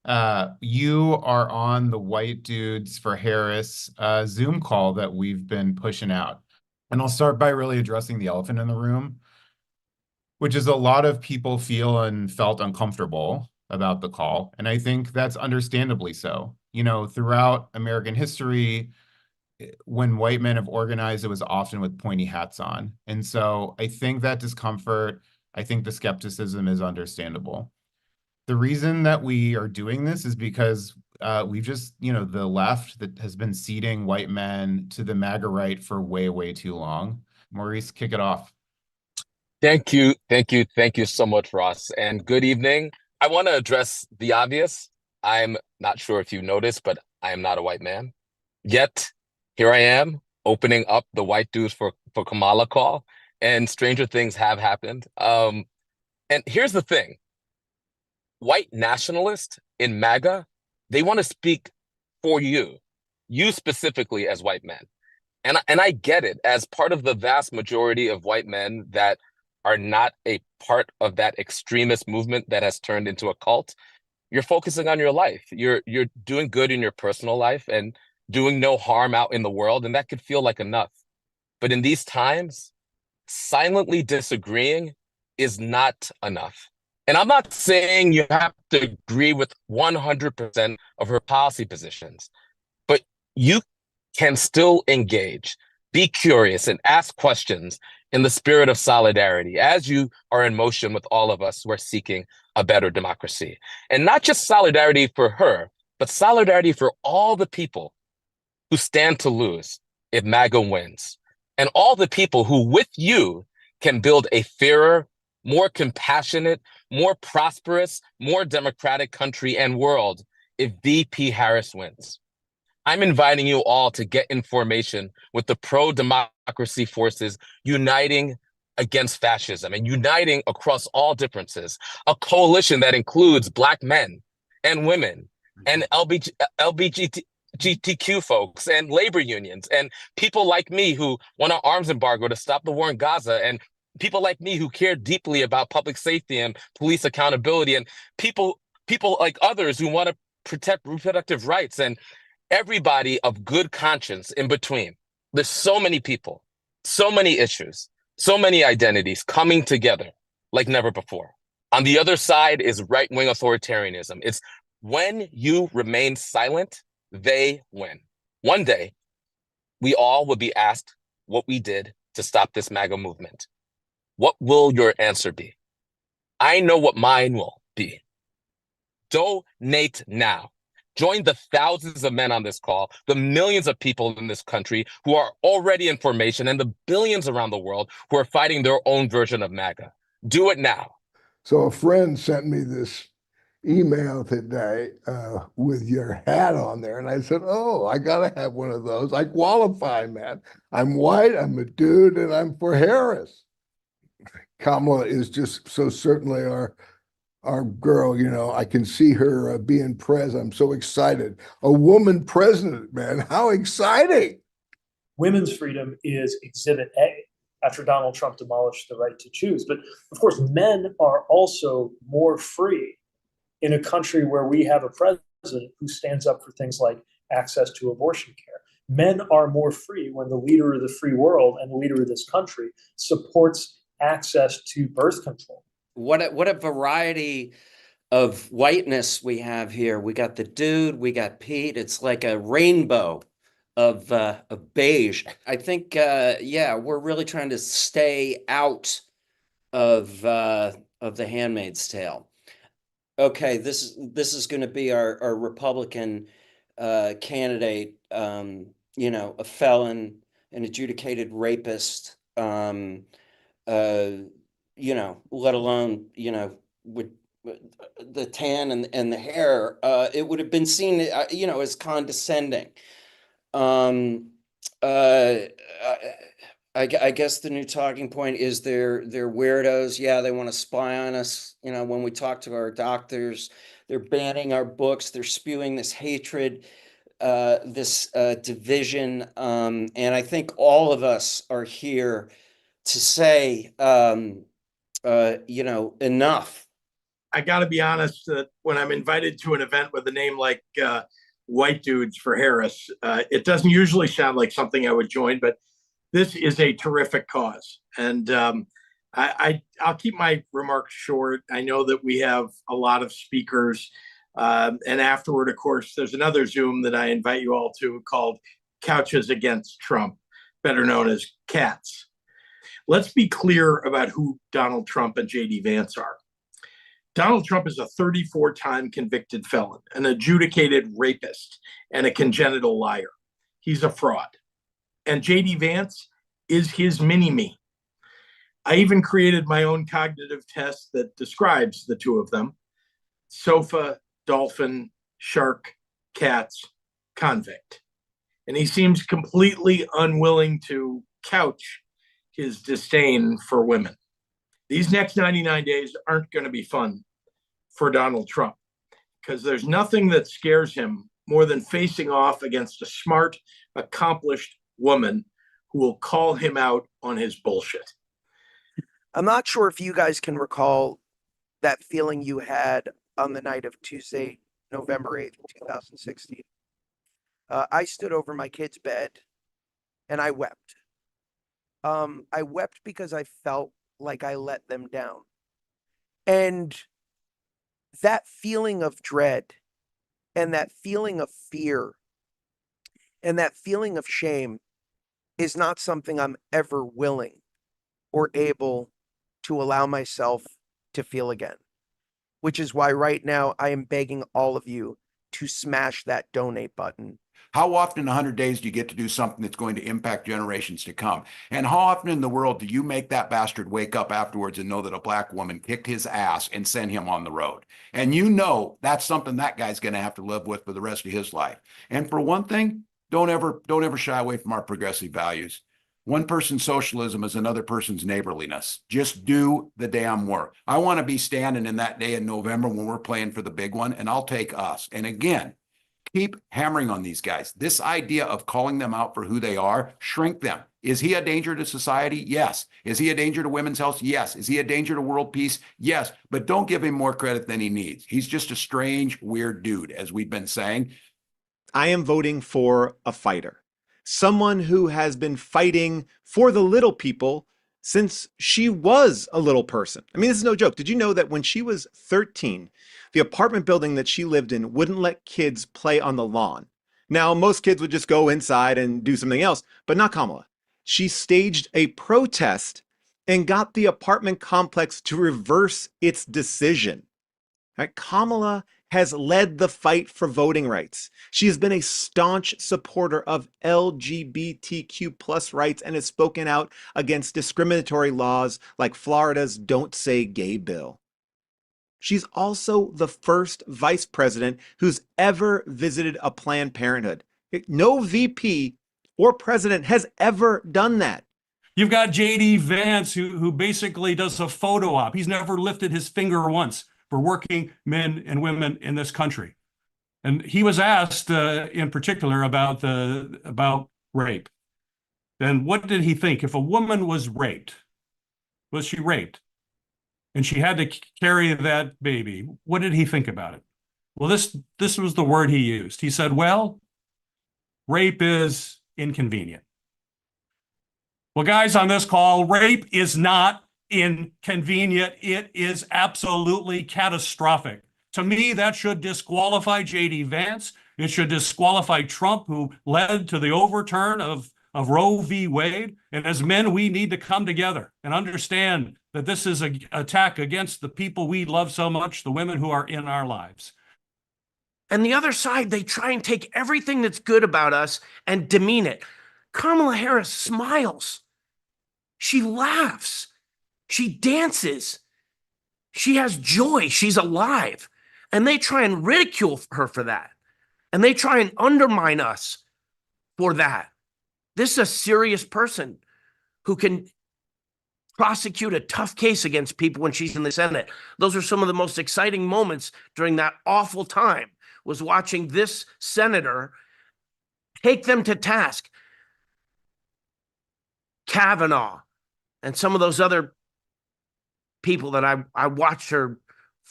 You are on the White Dudes for Harris Zoom call that we've been pushing out. And I'll start by really addressing the elephant in the room, which is a lot of people feel and felt uncomfortable about the call. And I think that's understandably so. You know, throughout American history, when white men have organized, it was often with pointy hats on. And so I think that discomfort, I think the skepticism is understandable. The reason that we are doing this is because we've just, the left that has been ceding white men to the MAGA right for way, way too long. Maurice, kick it off. Thank you, thank you, thank you so much, Ross, and good evening. I want to address the obvious. I'm not sure if you noticed, but I am not a white man. Yet, here I am opening up the White Dudes for Kamala call, and stranger things have happened. And here's the thing: white nationalists in MAGA, they want to speak for you specifically as white men. And I get it as part of the vast majority of white men that are not a part of that extremist movement that has turned into a cult. You're focusing on your life. You're doing good in your personal life and doing no harm out in the world, and that could feel like enough. But in these times, silently disagreeing is not enough. And I'm not saying you have to agree with 100% of her policy positions, but you can still engage, be curious, and ask questions in the spirit of solidarity as you are in motion with all of us who are seeking a better democracy. And not just solidarity for her, but solidarity for all the people who stand to lose if MAGA wins, and all the people who, with you, can build a fairer, more compassionate, more prosperous, more democratic country and world if VP Harris wins. I'm inviting you all to get information with the pro-democracy forces uniting against fascism and uniting across all differences, a coalition that includes Black men and women and LGBTQ folks and labor unions and people like me who want an arms embargo to stop the war in Gaza, and people like me who care deeply about public safety and police accountability, and people like others who want to protect reproductive rights, and everybody of good conscience in between. There's so many people, so many issues, so many identities coming together like never before. On the other side is right-wing authoritarianism. It's when you remain silent, they win. One day, we all will be asked what we did to stop this MAGA movement. What will your answer be? I know what mine will be. Donate now. Join the thousands of men on this call, the millions of people in this country who are already in formation, and the billions around the world who are fighting their own version of MAGA. Do it now. So a friend sent me this email today with your hat on there. And I said, oh, I got to have one of those. I qualify, man. I'm white, I'm a dude, and I'm for Harris. Kamala is just so certainly our girl. I can see her being president. I'm so excited. A woman president, man. How exciting. Women's freedom is exhibit A after Donald Trump demolished the right to choose. But of course, men are also more free in a country where we have a president who stands up for things like access to abortion care. Men are more free when the leader of the free world and the leader of this country supports access to birth control. What a variety of whiteness we have here. We got the dude, we got Pete. It's like a rainbow of beige. I think yeah, we're really trying to stay out of the Handmaid's Tale. Okay, this is going to be our Republican candidate. A felon, an adjudicated rapist. Let alone with the tan and the hair, it would have been seen, as condescending. Um, uh, I guess the new talking point is they're weirdos. Yeah, they want to spy on us. When we talk to our doctors, they're banning our books. They're spewing this hatred, this division. And I think all of us are here to say, enough. I got to be honest that when I'm invited to an event with a name like White Dudes for Harris, it doesn't usually sound like something I would join, but this is a terrific cause. And I'll keep my remarks short. I know that we have a lot of speakers. And afterward, of course, there's another Zoom that I invite you all to called Couches Against Trump, better known as CATS. Let's be clear about who Donald Trump and J.D. Vance are. Donald Trump is a 34-time convicted felon, an adjudicated rapist, and a congenital liar. He's a fraud. And J.D. Vance is his mini-me. I even created my own cognitive test that describes the two of them. Sofa, dolphin, shark, cats, convict. And he seems completely unwilling to couch his disdain for women. These next 99 days aren't going to be fun for Donald Trump because there's nothing that scares him more than facing off against a smart, accomplished woman who will call him out on his bullshit. I'm not sure if you guys can recall that feeling you had on the night of Tuesday, November 8th, 2016. I stood over my kid's bed and I wept. I wept because I felt like I let them down. And that feeling of dread and that feeling of fear and that feeling of shame is not something I'm ever willing or able to allow myself to feel again, which is why right now I am begging all of you to smash that donate button. How often in 100 days do you get to do something that's going to impact generations to come? And how often in the world do you make that bastard wake up afterwards and know that a black woman kicked his ass and sent him on the road? And you know that's something that guy's going to have to live with for the rest of his life. And for one thing, don't ever shy away from our progressive values. One person's socialism is another person's neighborliness. Just do the damn work. I want to be standing in that day in November when we're playing for the big one, and I'll take us. And again, keep hammering on these guys. This idea of calling them out for who they are, shrink them. Is he a danger to society? Yes. Is he a danger to women's health? Yes. Is he a danger to world peace? Yes. But don't give him more credit than he needs. He's just a strange, weird dude, as we've been saying. I am voting for a fighter, someone who has been fighting for the little people since she was a little person. I mean, this is no joke. Did you know that when she was 13, the apartment building that she lived in wouldn't let kids play on the lawn? Now, most kids would just go inside and do something else, but not Kamala. She staged a protest and got the apartment complex to reverse its decision. Right? Kamala has led the fight for voting rights. She has been a staunch supporter of LGBTQ plus rights and has spoken out against discriminatory laws like Florida's Don't Say Gay bill. She's also the first vice president who's ever visited a Planned Parenthood. No VP or president has ever done that. You've got J.D. Vance, who basically does a photo op. He's never lifted his finger once for working men and women in this country. And he was asked in particular about rape. Then what did he think? If a woman was raped, was she raped? And she had to carry that baby, what did he think about it? Well, this was the word he used. He said, well, rape is inconvenient. Well, guys, on this call, rape is not inconvenient. It is absolutely catastrophic. To me, that should disqualify J.D. Vance. It should disqualify Trump, who led to the overturn of Roe v. Wade. And as men, we need to come together and understand that this is an attack against the people we love so much, the women who are in our lives. And the other side, they try and take everything that's good about us and demean it. Kamala Harris smiles. She laughs. She dances. She has joy. She's alive. And they try and ridicule her for that. And they try and undermine us for that. This is a serious person who can prosecute a tough case against people when she's in the Senate. Those are some of the most exciting moments during that awful time, was watching this senator take them to task. Kavanaugh and some of those other people that I watched her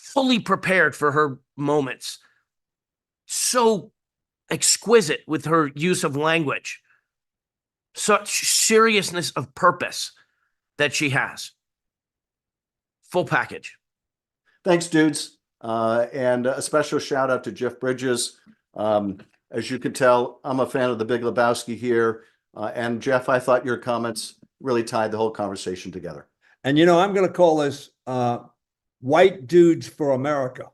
fully prepared for her moments. So exquisite with her use of language. Such seriousness of purpose that she has. Full package. Thanks, dudes. And a special shout out to Jeff Bridges. As you can tell, I'm a fan of The Big Lebowski here. And Jeff, I thought your comments really tied the whole conversation together. And you know, I'm going to call this white dudes for America.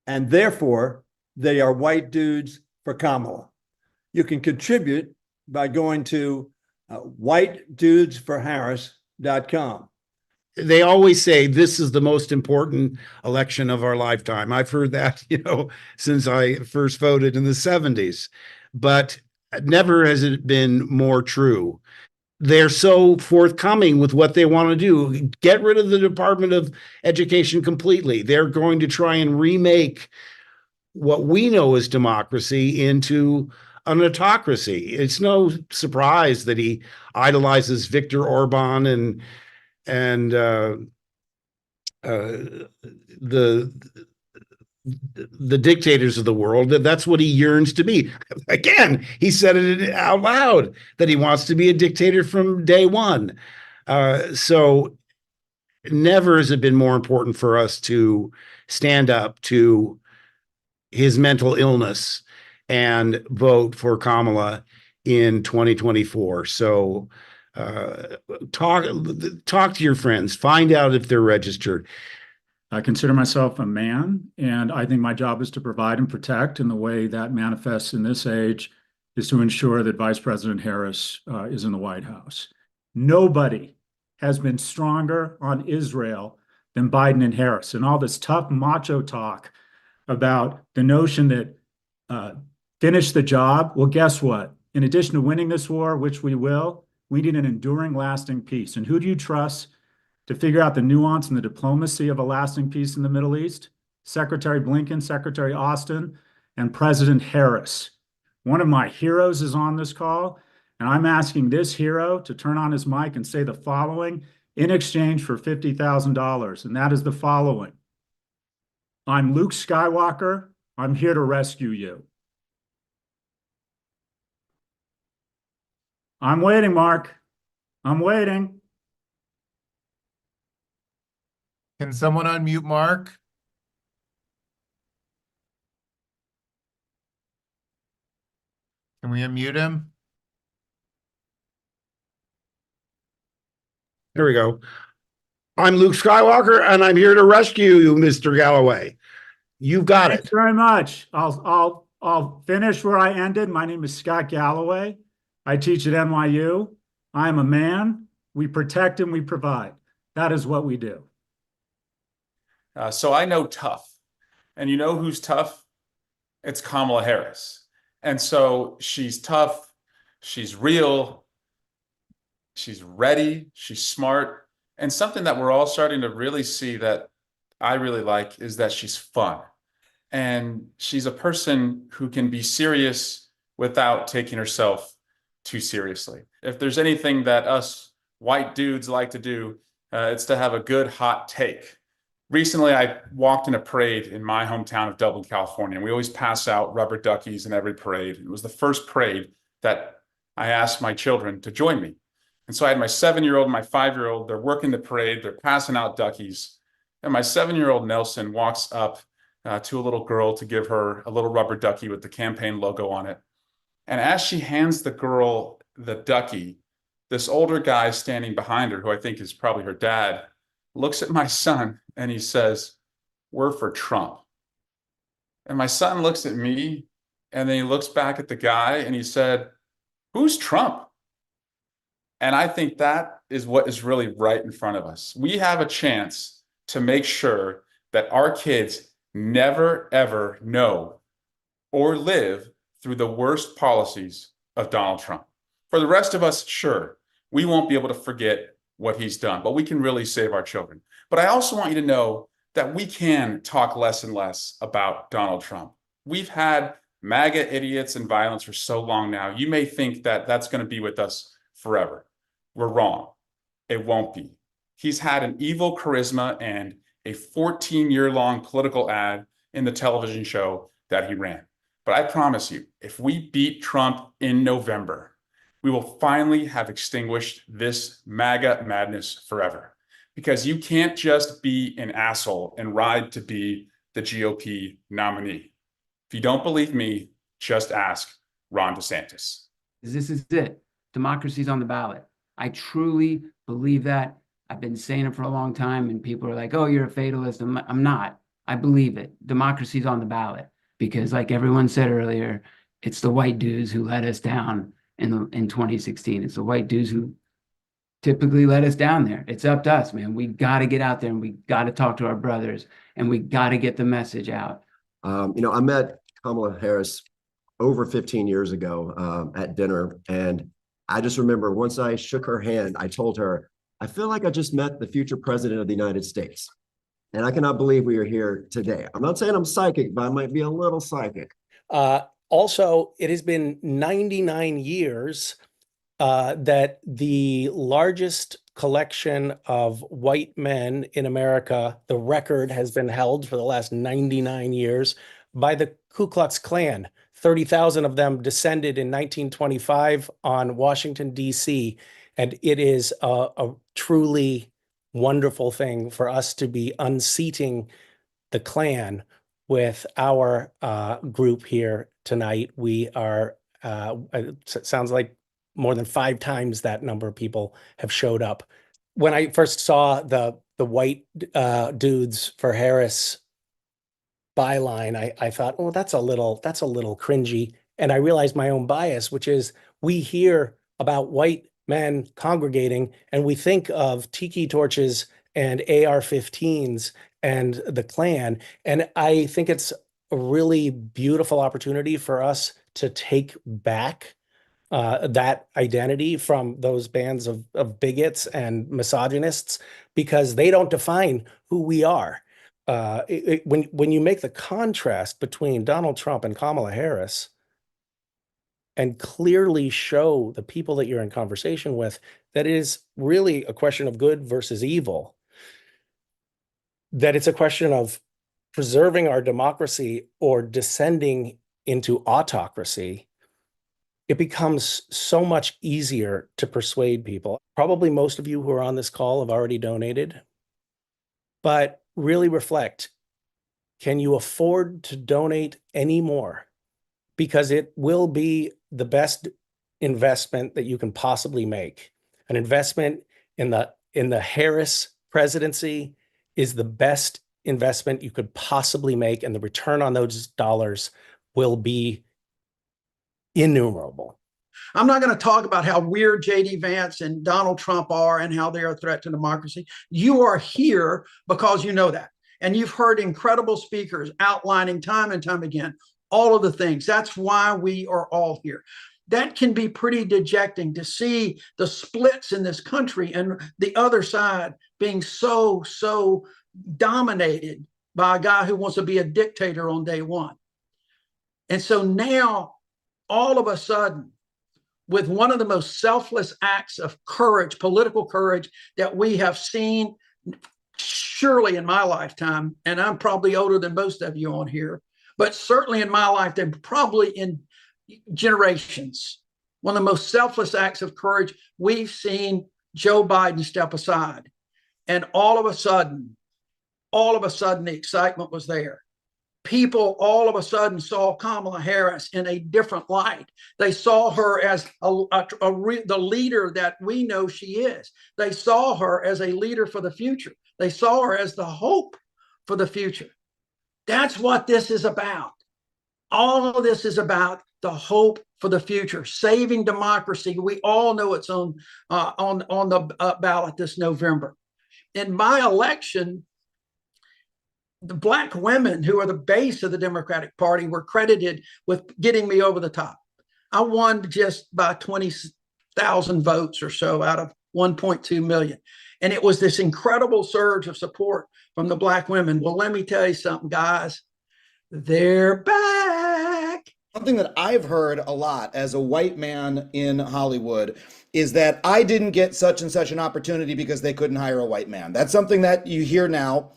And therefore, they are white dudes for Kamala. You can contribute by going to whitedudesforharris.com. They always say this is the most important election of our lifetime. I've heard that, since I first voted in the 70s, but never has it been more true. They're so forthcoming with what they want to do. Get rid of the Department of Education completely. They're going to try and remake what we know as democracy into an autocracy. It's no surprise that he idolizes Viktor Orban and the dictators of the world. That's what he yearns to be. Again, he said it out loud that he wants to be a dictator from day one. So never has it been more important for us to stand up to his mental illness and vote for Kamala in 2024. So talk to your friends, find out if they're registered. I consider myself a man, and I think my job is to provide and protect, and the way that manifests in this age is to ensure that Vice President Harris is in the White House. Nobody has been stronger on Israel than Biden and Harris, and all this tough macho talk about the notion that finish the job. Well, guess what? In addition to winning this war, which we will, we need an enduring, lasting peace. And who do you trust to figure out the nuance and the diplomacy of a lasting peace in the Middle East? Secretary Blinken, Secretary Austin, and President Harris. One of my heroes is on this call, and I'm asking this hero to turn on his mic and say the following in exchange for $50,000, and that is the following. I'm Luke Skywalker. I'm here to rescue you. I'm waiting, Mark. I'm waiting. Can someone unmute Mark? Can we unmute him? There we go. I'm Luke Skywalker, and I'm here to rescue you, Mr. Galloway. You've got it. Thanks very much. I'll finish where I ended. My name is Scott Galloway. I teach at NYU. I am a man. We protect and we provide. That is what we do. So I know tough. And you know who's tough? It's Kamala Harris. And so she's tough. She's real. She's ready. She's smart. And something that we're all starting to really see that I really like is that she's fun. And she's a person who can be serious without taking herself too seriously. If there's anything that us white dudes like to do, it's to have a good hot take. Recently, I walked in a parade in my hometown of Dublin, California, and we always pass out rubber duckies in every parade. It was the first parade that I asked my children to join me. And so I had my 7-year-old and my 5-year-old, they're working the parade, they're passing out duckies. And my 7-year-old Nelson walks up to a little girl to give her a little rubber ducky with the campaign logo on it. And as she hands the girl the ducky, this older guy standing behind her, who I think is probably her dad, looks at my son and he says, "We're for Trump." And my son looks at me and then he looks back at the guy and he said, "Who's Trump?" And I think that is what is really right in front of us. We have a chance to make sure that our kids never, ever know or live through the worst policies of Donald Trump. For the rest of us, sure, we won't be able to forget what he's done, but we can really save our children. But I also want you to know that we can talk less and less about Donald Trump. We've had MAGA idiots and violence for so long now. You may think that that's going to be with us forever. We're wrong. It won't be. He's had an evil charisma and a 14-year-long political ad in the television show that he ran. But I promise you, if we beat Trump in November, we will finally have extinguished this MAGA madness forever. Because you can't just be an asshole and ride to be the GOP nominee. If you don't believe me, just ask Ron DeSantis. This is it. Democracy's on the ballot. I truly believe that. I've been saying it for a long time, and people are like, oh, you're a fatalist. I'm not. I believe it. Democracy's on the ballot because, like everyone said earlier, it's the white dudes who let us down in 2016. It's the white dudes who typically let us down there. It's up to us, man. We got to get out there and we got to talk to our brothers and we got to get the message out. I met Kamala Harris over 15 years ago at dinner. And I just remember once I shook her hand, I told her, I feel like I just met the future president of the United States. And I cannot believe we are here today. I'm not saying I'm psychic, but I might be a little psychic. Also, it has been 99 years that the largest collection of white men in America, the record has been held for the last 99 years by the Ku Klux Klan. 30,000 of them descended in 1925 on Washington, D.C. And it is a truly wonderful thing for us to be unseating the Klan with our group here tonight. We are, it sounds like more than 5 times that number of people have showed up. When I first saw the white dudes for Harris byline, I thought, oh, that's a little cringy. And I realized my own bias, which is we hear about white men congregating and we think of tiki torches and AR-15s and the Klan. And I think it's a really beautiful opportunity for us to take back that identity from those bands of bigots and misogynists, because they don't define who we are. When you make the contrast between Donald Trump and Kamala Harris and clearly show the people that you're in conversation with that it is really a question of good versus evil, that it's a question of preserving our democracy or descending into autocracy, it becomes so much easier to persuade people. Probably most of you who are on this call have already donated, but really reflect, can you afford to donate any more? Because it will be the best investment that you can possibly make. An investment in the Harris presidency is the best investment you could possibly make, and the return on those dollars will be innumerable. I'm not going to talk about how weird J.D. Vance and Donald Trump are and how they are a threat to democracy. You are here because you know that. And you've heard incredible speakers outlining time and time again all of the things. That's why we are all here. That can be pretty dejecting to see the splits in this country and the other side being so dominated by a guy who wants to be a dictator on day one. And so now, all of a sudden, with one of the most selfless acts of courage, political courage, that we have seen surely in my lifetime, and I'm probably older than most of you on here, but certainly in my lifetime, probably in generations, one of the most selfless acts of courage, we've seen Joe Biden step aside. And all of a sudden, the excitement was there. People all of a sudden saw Kamala Harris in a different light. They saw her as the leader that we know she is. They saw her as a leader for the future. They saw her as the hope for the future. That's what this is about. All of this is about the hope for the future, saving democracy. We all know it's on the ballot this November. In my election, the Black women who are the base of the Democratic Party were credited with getting me over the top. I won just by 20,000 votes or so out of 1.2 million. And it was this incredible surge of support from the Black women. Well, let me tell you something, guys. They're back. Something that I've heard a lot as a white man in Hollywood is that I didn't get such and such an opportunity because they couldn't hire a white man. That's something that you hear now.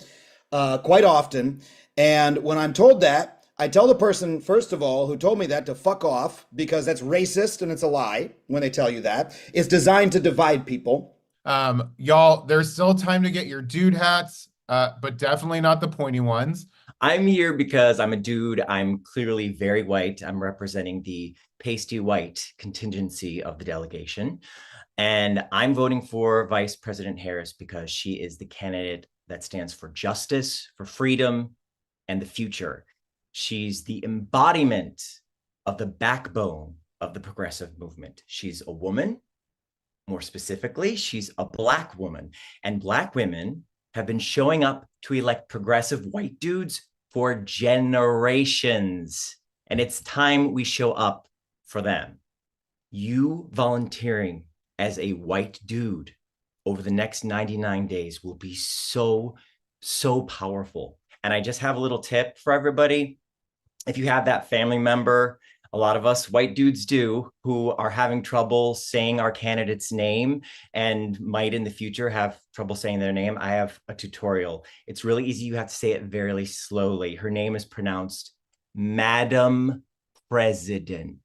quite often. And when I'm told that, I tell the person, first of all, who told me that to fuck off, because that's racist and it's a lie when they tell you that. It's designed to divide people. Y'all, there's still time to get your dude hats, but definitely not the pointy ones. I'm here because I'm a dude. I'm clearly very white. I'm representing the pasty white contingency of the delegation. And I'm voting for Vice President Harris because she is the candidate that stands for justice, for freedom, and the future. She's the embodiment of the backbone of the progressive movement. She's a woman. More specifically, she's a Black woman. And Black women have been showing up to elect progressive white dudes for generations. And it's time we show up for them. You volunteering as a white dude over the next 99 days will be so powerful. And I just have a little tip for everybody. If you have that family member, a lot of us white dudes do, who are having trouble saying our candidate's name and might in the future have trouble saying their name, I have a tutorial. It's really easy. You have to say it very slowly. Her name is pronounced Madam President.